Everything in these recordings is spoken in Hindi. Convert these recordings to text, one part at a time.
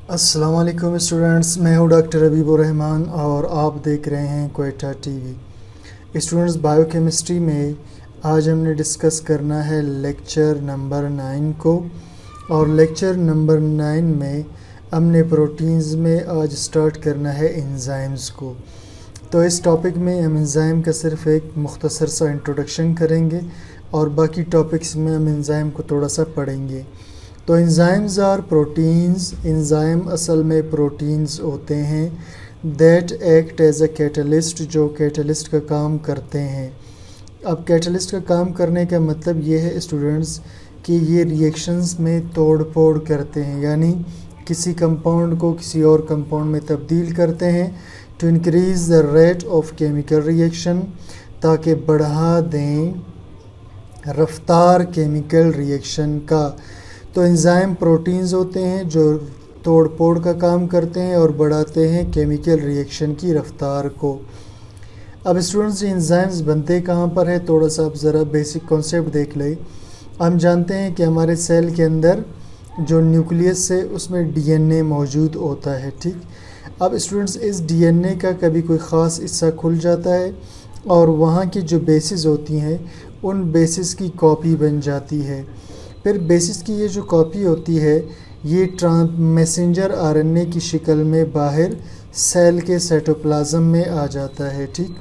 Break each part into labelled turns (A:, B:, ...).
A: अस्सलाम वालेकुम स्टूडेंट्स, मैं हूं डॉक्टर हबीबुर रहमान और आप देख रहे हैं क्वेटा टीवी। स्टूडेंट्स, बायोकेमिस्ट्री में आज हमने डिस्कस करना है लेक्चर नंबर 9 को। और लेक्चर नंबर 9 में हमने प्रोटीन्स में आज स्टार्ट करना है एंजाइम्स को। तो इस टॉपिक में हम एंजाइम का सिर्फ एक मुख्तसर सा इंट्रोडक्शन करेंगे और बाकी टॉपिक्स में हम एंजाइम को थोड़ा सा पढ़ेंगे। तो एंजाइम्स आर प्रोटीन्स। एंजाइम असल में प्रोटीन्स होते हैं that act as a catalyst, जो कैटलिस्ट का काम करते हैं। अब कैटलिस्ट का काम करने का मतलब ये है स्टूडेंट्स कि ये रिएक्शंस में तोड़ फोड़ करते हैं, यानी किसी कंपाउंड को किसी और कंपाउंड में तब्दील करते हैं to increase the rate of chemical reaction, ताकि बढ़ा दें रफ्तार केमिकल रिएक्शन का। तो एंजाइम प्रोटीन्स होते हैं जो तोड़ फोड़ का काम करते हैं और बढ़ाते हैं केमिकल रिएक्शन की रफ्तार को। अब स्टूडेंट्स, एंजाइम्स बनते कहाँ पर है, थोड़ा सा आप ज़रा बेसिक कॉन्सेप्ट देख लें। हम जानते हैं कि हमारे सेल के अंदर जो न्यूक्लियस है उसमें डीएनए मौजूद होता है, ठीक। अब स्टूडेंट्स, इस डीएनए का कभी कोई ख़ास हिस्सा खुल जाता है और वहाँ की जो बेसिस होती हैं उन बेसिस की कॉपी बन जाती है। फिर बेसिस की ये जो कॉपी होती है ये मैसेंजर आरएनए की शक्ल में बाहर सेल के साइटोप्लाज्म में आ जाता है, ठीक।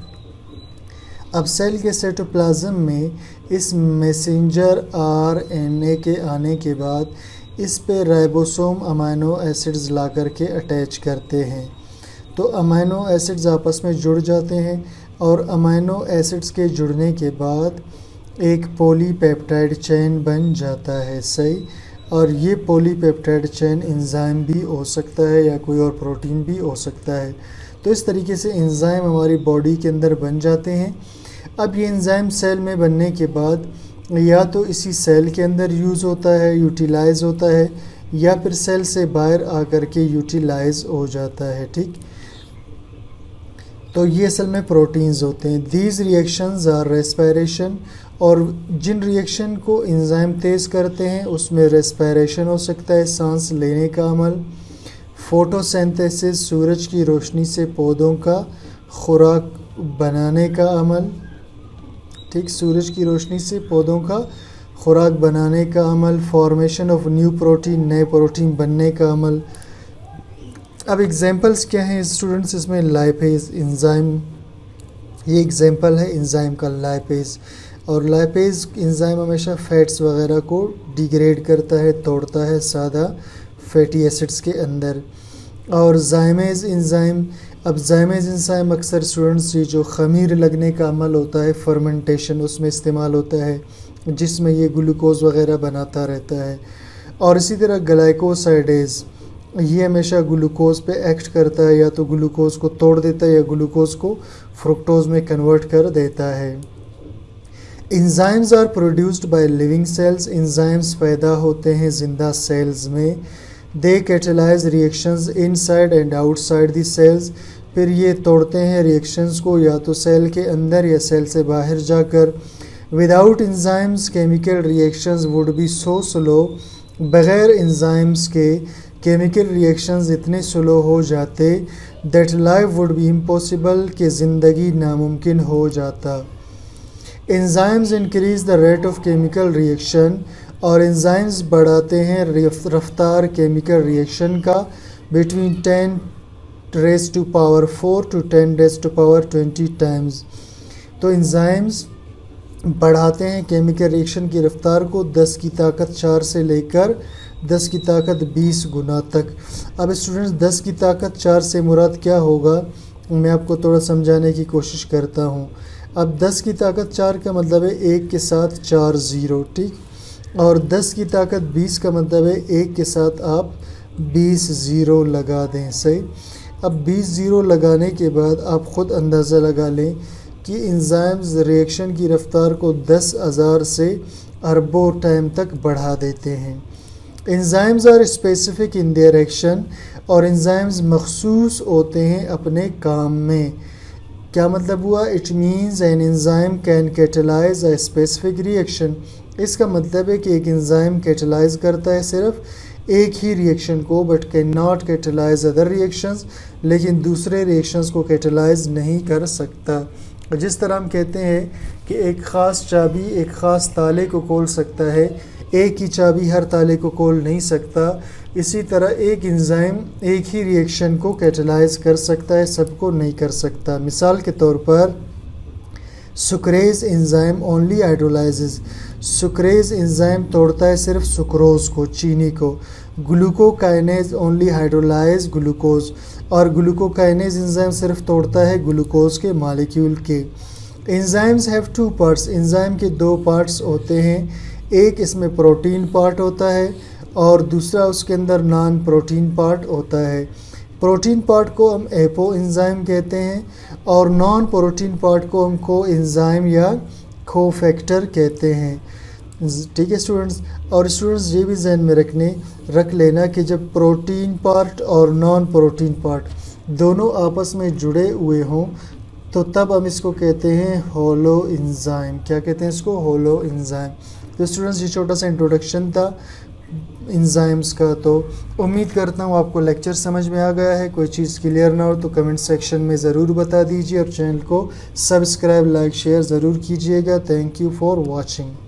A: अब सेल के साइटोप्लाज्म में इस मैसेंजर आरएनए के आने के बाद इस पे राइबोसोम अमीनो एसिड्स ला कर के अटैच करते हैं। तो अमीनो एसिड्स आपस में जुड़ जाते हैं और अमीनो एसिड्स के जुड़ने के बाद एक पॉलीपेप्टाइड चेन बन जाता है, सही। और ये पॉलीपेप्टाइड चेन एंजाइम भी हो सकता है या कोई और प्रोटीन भी हो सकता है। तो इस तरीके से एंजाइम हमारी बॉडी के अंदर बन जाते हैं। अब ये एंजाइम सेल में बनने के बाद या तो इसी सेल के अंदर यूज़ होता है, यूटिलाइज़ होता है, या फिर सेल से बाहर आकर के यूटिलाइज़ हो जाता है, ठीक। तो ये असल में प्रोटीन्स होते हैं। दीज रिएक्शंस आर रेस्पिरेशन, और जिन रिएक्शन को एंजाइम तेज़ करते हैं उसमें रेस्पिरेशन हो सकता है, सांस लेने का अमल। फोटोसिंथेसिस, सूरज की रोशनी से पौधों का खुराक बनाने का अमल, ठीक। सूरज की रोशनी से पौधों का खुराक बनाने का अमल। फॉर्मेशन ऑफ न्यू प्रोटीन, नए प्रोटीन बनने का अमल। अब एग्जांपल्स क्या हैं स्टूडेंट्स इसमें? लाइपेज एंजाइम, ये एग्जांपल है एंजाइम का, लाइपेज। और लाइपेज एंजाइम हमेशा फैट्स वगैरह को डिग्रेड करता है, तोड़ता है सादा फैटी एसिड्स के अंदर। और जाइमेज एंजाइम, अब जाइमेज एंजाइम अक्सर स्टूडेंट्स ये जो खमीर लगने का अमल होता है, फर्मेंटेशन, उसमें इस्तेमाल होता है, जिसमें ये ग्लूकोज वगैरह बनाता रहता है। और इसी तरह ग्लाइकोसाइडेज, ये हमेशा ग्लूकोज पे एक्ट करता है, या तो ग्लूकोज को तोड़ देता है या ग्लूकोज को फ्रुक्टोज में कन्वर्ट कर देता है। Enzymes are produced by living cells, enzymes पैदा होते हैं जिंदा सेल्स में। They catalyse reactions inside and outside the cells, फिर ये तोड़ते हैं रिएक्शंस को या तो सेल के अंदर या सेल से बाहर जाकर। Without enzymes chemical reactions would be so slow, बग़ैर एंजाइम्स के केमिकल रिएक्शंस इतने स्लो हो जाते that life would be impossible, कि ज़िंदगी नामुमकिन हो जाता। Enzymes increase the rate of chemical reaction, और एंजाइम्स बढ़ाते हैं रफ्तार केमिकल रिएक्शन का between 10 to power 4 to 10 to power 20 times. तो एंजाइम्स बढ़ाते हैं केमिकल रिएक्शन की रफ्तार को 10 की ताकत 4 से लेकर 10 की ताकत 20 गुना तक। अब स्टूडेंट्स, 10 की ताकत 4 से मुराद क्या होगा, मैं आपको थोड़ा समझाने की कोशिश करता हूँ। अब 10 की ताकत 4 का मतलब है 1 के साथ 4 ज़ीरो, ठीक। और 10 की ताकत 20 का मतलब है 1 के साथ आप 20 ज़ीरो लगा दें, सही। अब 20 ज़ीरो लगाने के बाद आप ख़ुद अंदाज़ा लगा लें कि एंजाइम्स रिएक्शन की रफ्तार को 10,000 से अरबों टाइम तक बढ़ा देते हैं। Enzymes are specific in their action, और एंजाइम्स मखसूस होते हैं अपने काम में। क्या मतलब हुआ? It means an enzyme can catalyse a specific reaction. इसका मतलब है कि एक एंजाइम कैटेलाइज करता है सिर्फ एक ही रिएक्शन को but can not catalyse other reactions, लेकिन दूसरे रिएक्शंस को कैटेलाइज नहीं कर सकता। जिस तरह हम कहते हैं कि एक ख़ास चाबी एक ख़ास ताले को खोल सकता है, एक ही चाबी हर ताले को खोल नहीं सकता, इसी तरह एक एंजाइम एक ही रिएक्शन को कैटेलाइज कर सकता है, सबको नहीं कर सकता। मिसाल के तौर पर sucrase enzyme only hydrolyses, sucrase enzyme तोड़ता है सिर्फ सुक्रोज को, चीनी को। ग्लूकोकाइनेज ओनली हाइड्रोलाइज ग्लूकोज, और ग्लूकोकाइनेज एंजाइम सिर्फ तोड़ता है ग्लूकोज के मॉलिक्यूल के। Enzymes have two parts, enzyme के दो पार्ट्स होते हैं, एक इसमें प्रोटीन पार्ट होता है और दूसरा उसके अंदर नॉन प्रोटीन पार्ट होता है। प्रोटीन पार्ट को हम एपो एंजाइम कहते हैं और नॉन प्रोटीन पार्ट को हम को एंजाइम या को फैक्टर कहते हैं। ठीक है स्टूडेंट्स, और स्टूडेंट्स ये भी जहन में रख लेना कि जब प्रोटीन पार्ट और नॉन प्रोटीन पार्ट दोनों आपस में जुड़े हुए हों तो तब हम इसको कहते हैं होलो एंजाइम। क्या कहते हैं इसको? Holo enzyme. तो स्टूडेंट्स ये छोटा सा इंट्रोडक्शन था एंजाइम्स का। तो उम्मीद करता हूँ आपको लेक्चर समझ में आ गया है। कोई चीज़ क्लियर ना हो तो कमेंट सेक्शन में ज़रूर बता दीजिए और चैनल को सब्सक्राइब लाइक शेयर ज़रूर कीजिएगा। Thank you for watching.